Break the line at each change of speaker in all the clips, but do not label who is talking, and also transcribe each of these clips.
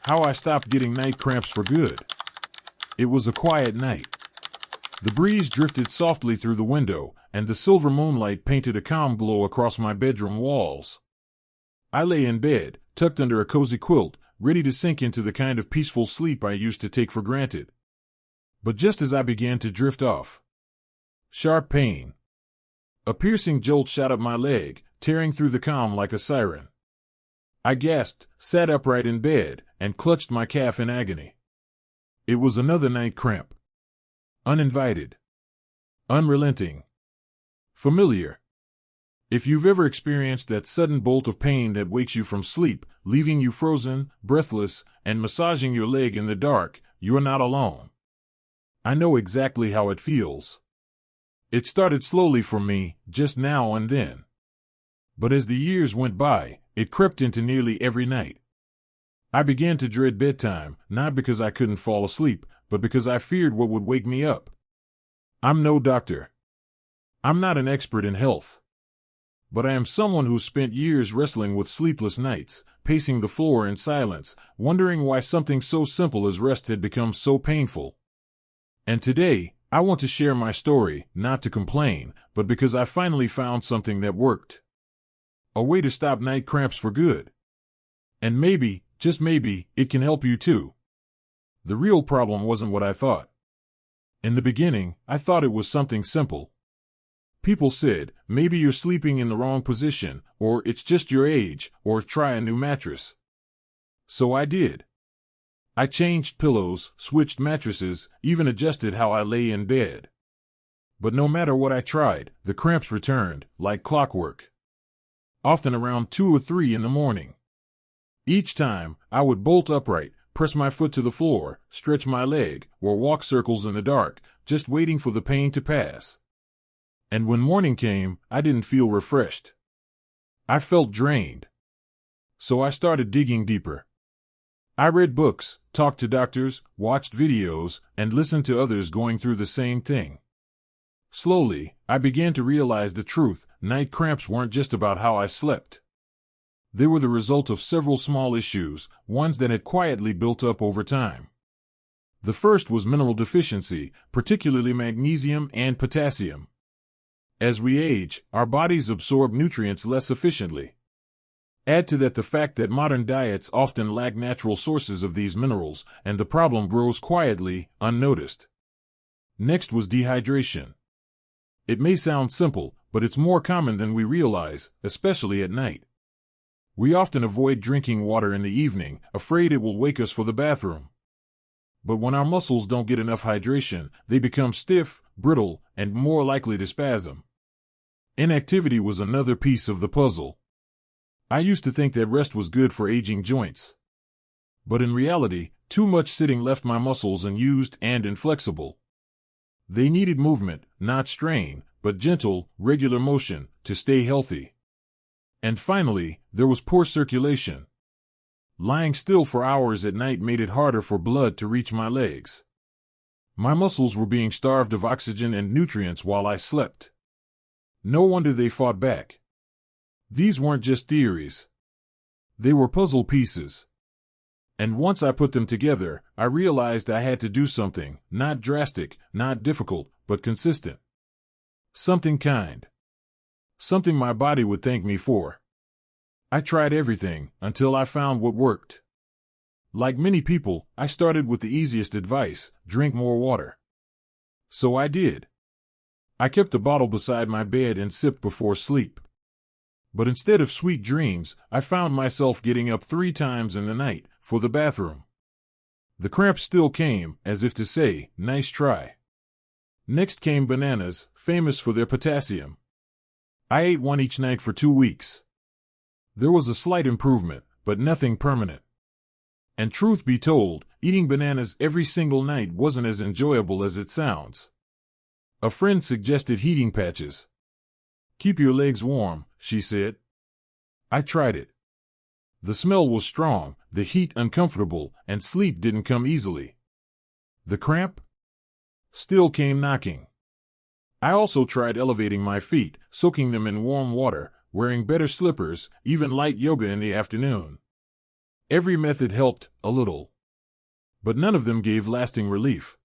How I stopped getting night cramps for good. It was a quiet night. The breeze drifted softly through the window, and the silver moonlight painted a calm glow across my bedroom walls. I lay in bed, tucked under a cozy quilt, ready to sink into the kind of peaceful sleep I used to take for granted. But just as I began to drift off, sharp pain. A piercing jolt shot up my leg, tearing through the calm like a siren. I gasped, sat upright in bed, and clutched my calf in agony. It was another night cramp. Uninvited. Unrelenting. Familiar. If you've ever experienced that sudden bolt of pain that wakes you from sleep, leaving you frozen, breathless, and massaging your leg in the dark, you're not alone. I know exactly how it feels. It started slowly for me, just now and then. But as the years went by, it crept into nearly every night. I began to dread bedtime, not because I couldn't fall asleep, but because I feared what would wake me up. I'm no doctor. I'm not an expert in health. But I am someone who spent years wrestling with sleepless nights, pacing the floor in silence, wondering why something so simple as rest had become so painful. And today, I want to share my story, not to complain, but because I finally found something that worked. A way to stop night cramps for good. And maybe, just maybe, it can help you too. The real problem wasn't what I thought. In the beginning, I thought it was something simple. People said, maybe you're sleeping in the wrong position, or it's just your age, or try a new mattress. So I did. I changed pillows, switched mattresses, even adjusted how I lay in bed. But no matter what I tried, the cramps returned, like clockwork. Often around 2 or 3 in the morning. Each time, I would bolt upright, press my foot to the floor, stretch my leg, or walk circles in the dark, just waiting for the pain to pass. And when morning came, I didn't feel refreshed. I felt drained. So I started digging deeper. I read books, talked to doctors, watched videos, and listened to others going through the same thing. Slowly, I began to realize the truth. Night cramps weren't just about how I slept. They were the result of several small issues, ones that had quietly built up over time. The first was mineral deficiency, particularly magnesium and potassium. As we age, our bodies absorb nutrients less efficiently. Add to that the fact that modern diets often lack natural sources of these minerals, and the problem grows quietly, unnoticed. Next was dehydration. It may sound simple, but it's more common than we realize, especially at night. We often avoid drinking water in the evening, afraid it will wake us for the bathroom. But when our muscles don't get enough hydration, they become stiff, brittle, and more likely to spasm. Inactivity was another piece of the puzzle. I used to think that rest was good for aging joints. But in reality, too much sitting left my muscles unused and inflexible. They needed movement, not strain, but gentle, regular motion, to stay healthy. And finally, there was poor circulation. Lying still for hours at night made it harder for blood to reach my legs. My muscles were being starved of oxygen and nutrients while I slept. No wonder they fought back. These weren't just theories. They were puzzle pieces. And once I put them together, I realized I had to do something, not drastic, not difficult, but consistent. Something kind. Something my body would thank me for. I tried everything, until I found what worked. Like many people, I started with the easiest advice: drink more water. So I did. I kept a bottle beside my bed and sipped before sleep. But instead of sweet dreams, I found myself getting up 3 times in the night, for the bathroom. The cramps still came, as if to say, nice try. Next came bananas, famous for their potassium. I ate one each night for 2 weeks. There was a slight improvement, but nothing permanent. And truth be told, eating bananas every single night wasn't as enjoyable as it sounds. A friend suggested heating patches. Keep your legs warm, she said. I tried it. The smell was strong, the heat uncomfortable, and sleep didn't come easily. The cramp still came knocking. I also tried elevating my feet, soaking them in warm water, wearing better slippers, even light yoga in the afternoon. Every method helped a little, but none of them gave lasting relief.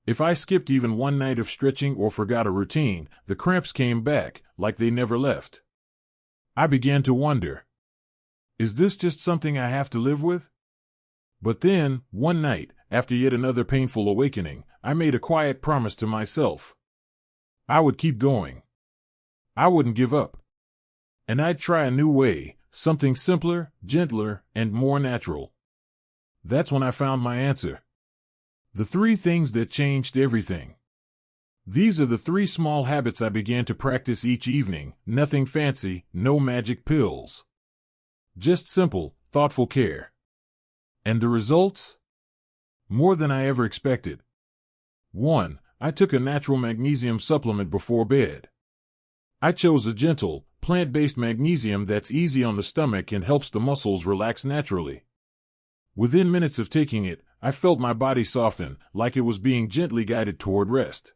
If I skipped even one night of stretching or forgot a routine, the cramps came back, like they never left. I began to wonder, is this just something I have to live with? But then, one night, after yet another painful awakening, I made a quiet promise to myself. I would keep going. I wouldn't give up. And I'd try a new way, something simpler, gentler, and more natural. That's when I found my answer. The 3 things that changed everything. These are the 3 small habits I began to practice each evening, nothing fancy, no magic pills. Just simple, thoughtful care. And the results? More than I ever expected. 1. I took a natural magnesium supplement before bed. I chose a gentle, plant-based magnesium that's easy on the stomach and helps the muscles relax naturally. Within minutes of taking it, I felt my body soften, like it was being gently guided toward rest.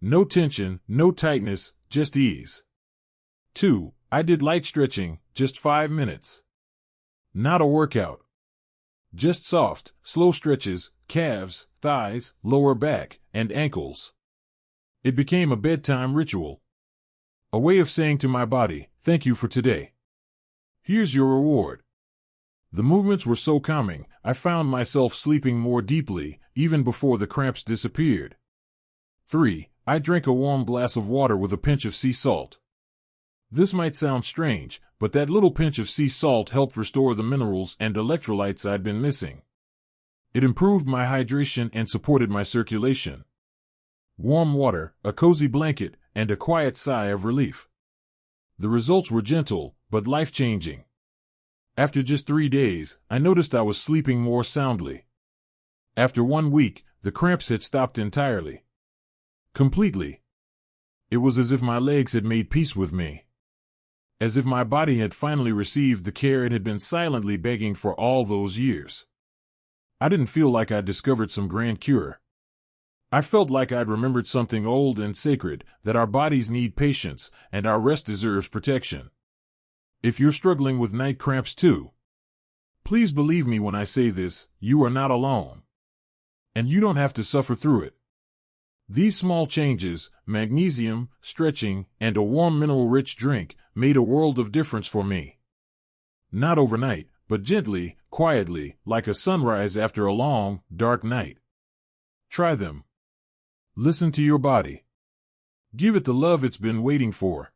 No tension, no tightness, just ease. 2. I did light stretching, just 5 minutes. Not a workout. Just soft, slow stretches, calves, thighs, lower back, and ankles. It became a bedtime ritual. A way of saying to my body, thank you for today. Here's your reward. The movements were so calming, I found myself sleeping more deeply, even before the cramps disappeared. 3. I drank a warm glass of water with a pinch of sea salt. This might sound strange, but that little pinch of sea salt helped restore the minerals and electrolytes I'd been missing. It improved my hydration and supported my circulation. Warm water, a cozy blanket, and a quiet sigh of relief. The results were gentle, but life-changing. After just 3 days, I noticed I was sleeping more soundly. After 1 week, the cramps had stopped entirely. Completely. It was as if my legs had made peace with me. As if my body had finally received the care it had been silently begging for all those years. I didn't feel like I'd discovered some grand cure. I felt like I'd remembered something old and sacred, that our bodies need patience, and our rest deserves protection. If you're struggling with night cramps too, please believe me when I say this, you are not alone. And you don't have to suffer through it. These small changes, magnesium, stretching, and a warm mineral-rich drink, made a world of difference for me. Not overnight, but gently, quietly, like a sunrise after a long, dark night. Try them. Listen to your body. Give it the love it's been waiting for.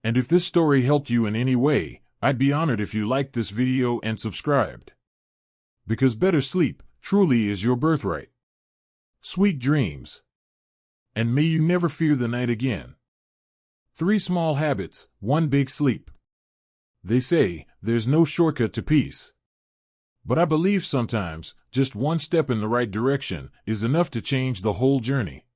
And if this story helped you in any way, I'd be honored if you liked this video and subscribed. Because better sleep, truly is your birthright. Sweet dreams. And may you never fear the night again. 3 small habits, 1 big sleep. They say, there's no shortcut to peace. But I believe sometimes, just 1 step in the right direction is enough to change the whole journey.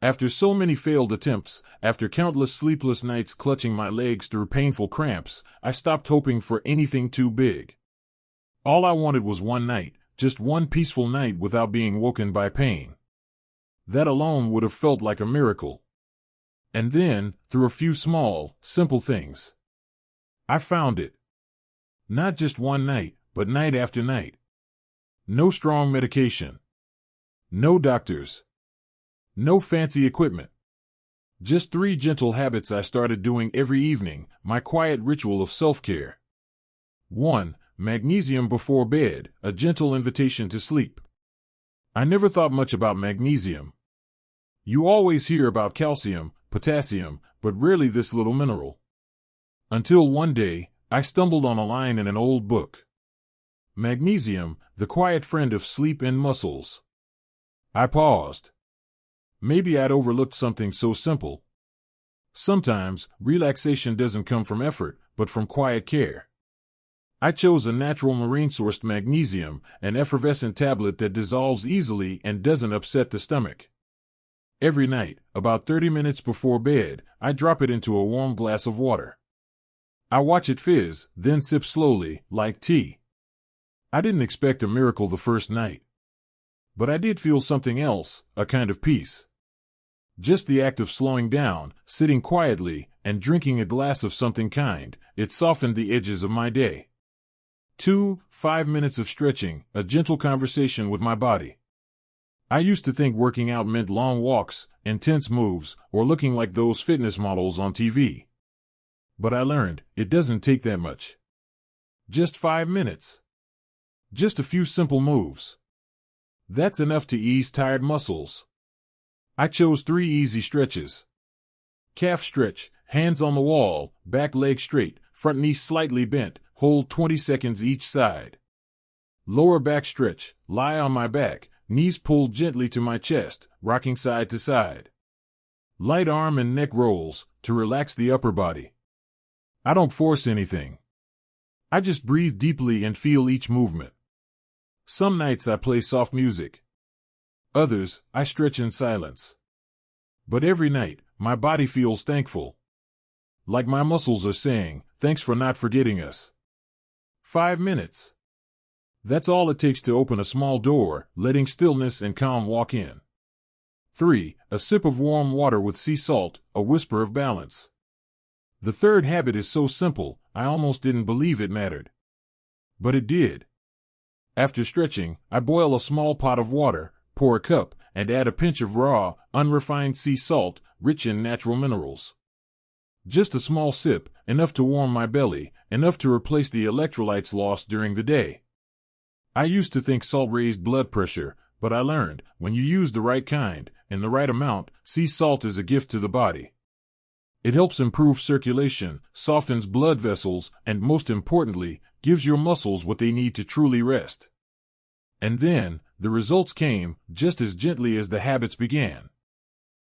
After so many failed attempts, after countless sleepless nights clutching my legs through painful cramps, I stopped hoping for anything too big. All I wanted was 1 night, just 1 peaceful night without being woken by pain. That alone would have felt like a miracle. And then, through a few small, simple things, I found it. Not just 1 night, but night after night. No strong medication. No doctors. No fancy equipment. Just 3 gentle habits I started doing every evening, my quiet ritual of self-care. 1. Magnesium before bed, a gentle invitation to sleep. I never thought much about magnesium. You always hear about calcium, potassium, but rarely this little mineral. Until one day, I stumbled on a line in an old book. Magnesium, the quiet friend of sleep and muscles. I paused. Maybe I'd overlooked something so simple. Sometimes, relaxation doesn't come from effort, but from quiet care. I chose a natural marine-sourced magnesium, an effervescent tablet that dissolves easily and doesn't upset the stomach. Every night, about 30 minutes before bed, I drop it into a warm glass of water. I watch it fizz, then sip slowly, like tea. I didn't expect a miracle the first night. But I did feel something else, a kind of peace. Just the act of slowing down, sitting quietly, and drinking a glass of something kind, it softened the edges of my day. 2. 5 minutes of stretching, a gentle conversation with my body. I used to think working out meant long walks, intense moves, or looking like those fitness models on TV. But I learned it doesn't take that much. Just 5 minutes. Just a few simple moves. That's enough to ease tired muscles. I chose 3 easy stretches. Calf stretch, hands on the wall, back leg straight, front knee slightly bent, hold 20 seconds each side. Lower back stretch, lie on my back, knees pulled gently to my chest, rocking side to side. Light arm and neck rolls, to relax the upper body. I don't force anything. I just breathe deeply and feel each movement. Some nights I play soft music. Others, I stretch in silence. But every night, my body feels thankful. Like my muscles are saying, thanks for not forgetting us. 5 minutes. That's all it takes to open a small door, letting stillness and calm walk in. 3. A sip of warm water with sea salt, a whisper of balance. The third habit is so simple, I almost didn't believe it mattered. But it did. After stretching, I boil a small pot of water, pour a cup, and add a pinch of raw, unrefined sea salt, rich in natural minerals. Just a small sip, enough to warm my belly, enough to replace the electrolytes lost during the day. I used to think salt raised blood pressure, but I learned, when you use the right kind, in the right amount, sea salt is a gift to the body. It helps improve circulation, softens blood vessels, and most importantly, gives your muscles what they need to truly rest. And then, the results came, just as gently as the habits began.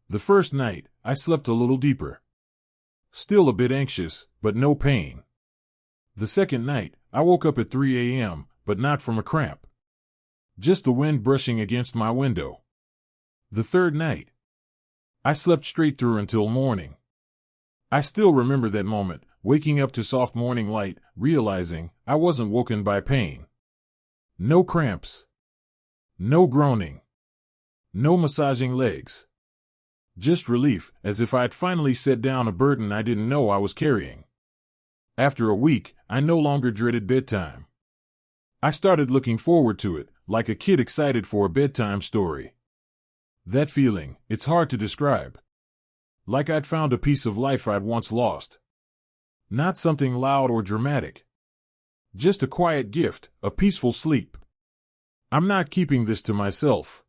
The first night, I slept a little deeper. Still a bit anxious, but no pain. The second night, I woke up at 3 a.m., but not from a cramp. Just the wind brushing against my window. The third night, I slept straight through until morning. I still remember that moment, waking up to soft morning light, realizing I wasn't woken by pain. No cramps. No groaning. No massaging legs. Just relief, as if I'd finally set down a burden I didn't know I was carrying. After a week, I no longer dreaded bedtime. I started looking forward to it, like a kid excited for a bedtime story. That feeling, it's hard to describe. Like I'd found a piece of life I'd once lost. Not something loud or dramatic. Just a quiet gift, a peaceful sleep. I'm not keeping this to myself.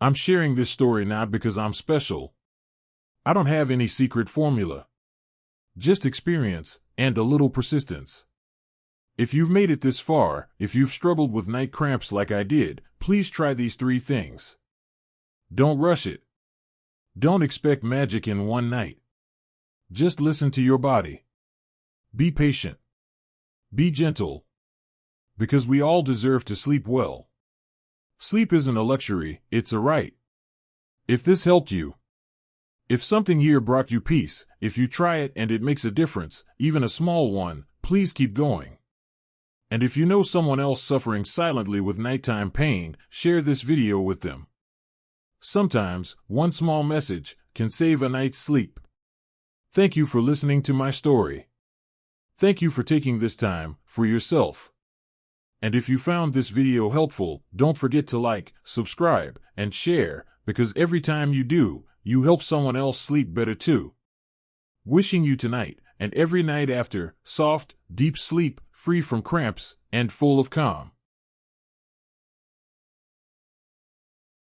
I'm sharing this story not because I'm special. I don't have any secret formula. Just experience, and a little persistence. If you've made it this far, if you've struggled with night cramps like I did, please try these 3 things. Don't rush it. Don't expect magic in one night. Just listen to your body. Be patient. Be gentle. Because we all deserve to sleep well. Sleep isn't a luxury, it's a right. If this helped you, if something here brought you peace, if you try it and it makes a difference, even a small one, please keep going. And if you know someone else suffering silently with nighttime pain, share this video with them. Sometimes, one small message can save a night's sleep. Thank you for listening to my story. Thank you for taking this time for yourself. And if you found this video helpful, don't forget to like, subscribe, and share, because every time you do, you help someone else sleep better too. Wishing you tonight, and every night after, soft, deep sleep, free from cramps, and full of calm.